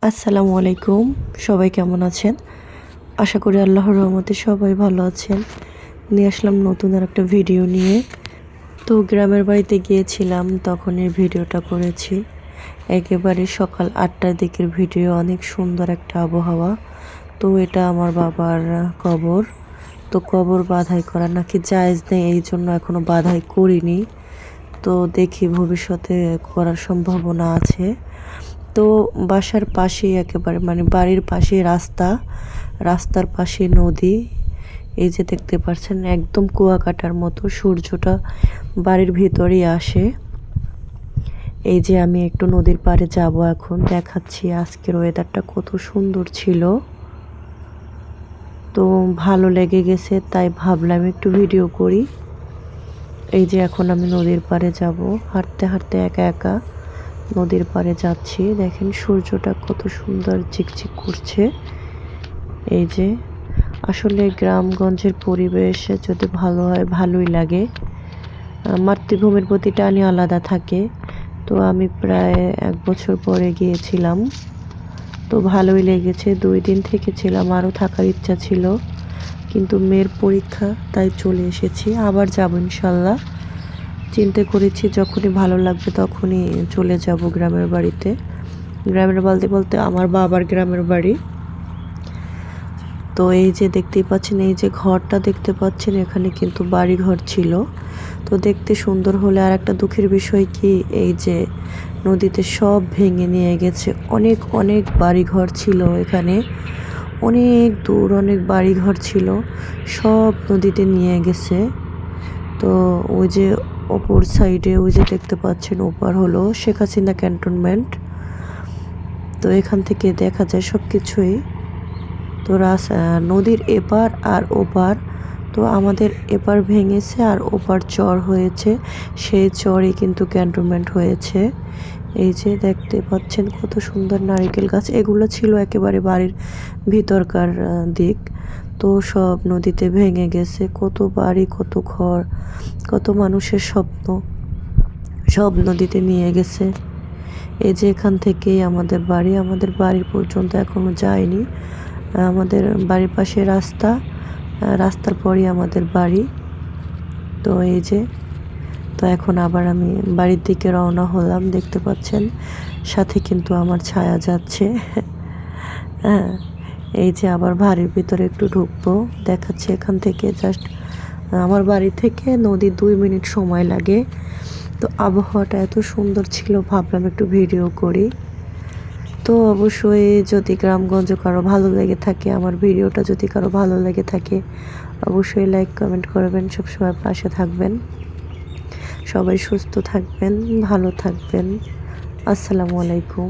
আসসালামু আলাইকুম। সবাই কেমন আছেন? আশা করি আল্লাহর রহমতে সবাই ভালো আছেন। নিয়ে আসলাম নতুন আরেকটা ভিডিও নিয়ে। তো গ্রামের বাড়িতে গিয়েছিলাম, তখন এই ভিডিওটা করেছি। একেবারে সকাল ৮টার দিকের ভিডিও, অনেক সুন্দর একটা আবহাওয়া। তো এটা আমার বাবার কবর। তো কবর বাঁধাই করা নাকি জায়েজ নেই, এই জন্য এখনও বাঁধাই করিনি। তো দেখি ভবিষ্যতে করার সম্ভাবনা আছে। তো বাসার পাশেই একেবারে মানে বাড়ির পাশেই রাস্তার পাশে নদী। এই যে দেখতে পাচ্ছেন একদম কুয়াকাটার মতো সূর্যটা বাড়ির ভিতরেই আসে। এই যে আমি একটু নদীর পাড়ে যাব, এখন দেখাচ্ছি আজকের ওয়েদারটা কত সুন্দর ছিল। তো ভালো লেগে গেছে, তাই ভাবলাম একটু ভিডিও করি। এই যে এখন আমি নদীর পাড়ে যাব, হাঁটতে হাঁটতে একা একা নদীর পাড়ে যাচ্ছি। দেখেন সূর্যটা কত সুন্দর ঝিকঝিক করছে। এই যে আসলে গ্রামগঞ্জের পরিবেশ যদি ভালো হয় ভালোই লাগে। মাতৃভূমির প্রতি টানই আলাদা থাকে। তো আমি প্রায় ১ বছর পরে গিয়েছিলাম। তো ভালোই লেগেছে, ২ দিন থেকেছিলাম, আরও থাকার ইচ্ছা ছিল, কিন্তু মেয়ের পরীক্ষা, তাই চলে এসেছি। আবার যাব ইনশাল্লাহ। চিন্তা করেছি যখনই ভালো লাগবে তখনই চলে যাব গ্রামের বাড়িতে। গ্রামের বলতে বলতে আমার বাবার গ্রামের বাড়ি। তো এই যে দেখতেই পাচ্ছেন, এই যে ঘরটা দেখতে পাচ্ছেন, এখানে কিন্তু বাড়ি ঘর ছিল। তো দেখতে সুন্দর হলে আর একটা দুঃখের বিষয় কি, এই যে নদীতে সব ভেঙে নিয়ে গেছে। অনেক অনেক বাড়িঘর ছিল এখানে, অনেক দূর অনেক বাড়িঘর ছিল, সব নদীতে নিয়ে গেছে। তো ওই যে অপর সাইডে ওই যে দেখতে পাচ্ছেন, ওপার হলো শেখ হাসিনা ক্যান্টনমেন্ট। তো এখান থেকে দেখা যায় সব কিছুই। তো নদীর এপার আর ওপার, তো আমাদের এপার ভেঙেছে আর ওপার চর হয়েছে, সেই চরই কিন্তু ক্যান্টনমেন্ট হয়েছে। এই যে দেখতে পাচ্ছেন কত সুন্দর নারকেল গাছ, এগুলো ছিল একেবারে বাড়ির ভিতরকার দিক। তো সব নদীতে ভেঙে গেছে, কত বাড়ি, কত ঘর, কত মানুষের স্বপ্ন সব নদীতে নিয়ে গেছে। এই যে এখান থেকেই আমাদের বাড়ি, আমাদের বাড়ি পর্যন্ত এখনো যায়নি। আমাদের বাড়ির পাশে রাস্তা, রাস্তার পরই আমাদের বাড়ি। তো এই যে, তো এখন আবার আমি বাড়ির দিকে রওনা হলাম। দেখতে পাচ্ছেন সাথে কিন্তু আমার ছায়া যাচ্ছে। হ্যাঁ, এই যে আবার বাড়ির ভিতরে একটু ঢুকবো, দেখাচ্ছে এখান থেকে জাস্ট আমার বাড়ি থেকে নদী ২ মিনিট সময় লাগে। তো আবহাওয়াটা এত সুন্দর ছিল, ভাবলাম একটু ভিডিও করি। তো অবশ্যই যদি গ্রামগঞ্জ কারো ভালো লেগে থাকে, আমার ভিডিওটা যদি কারো ভালো লেগে থাকে, অবশ্যই লাইক কমেন্ট করবেন, সবসময় পাশে থাকবেন। সবাই সুস্থ থাকবেন, ভালো থাকবেন। আসসালামু আলাইকুম।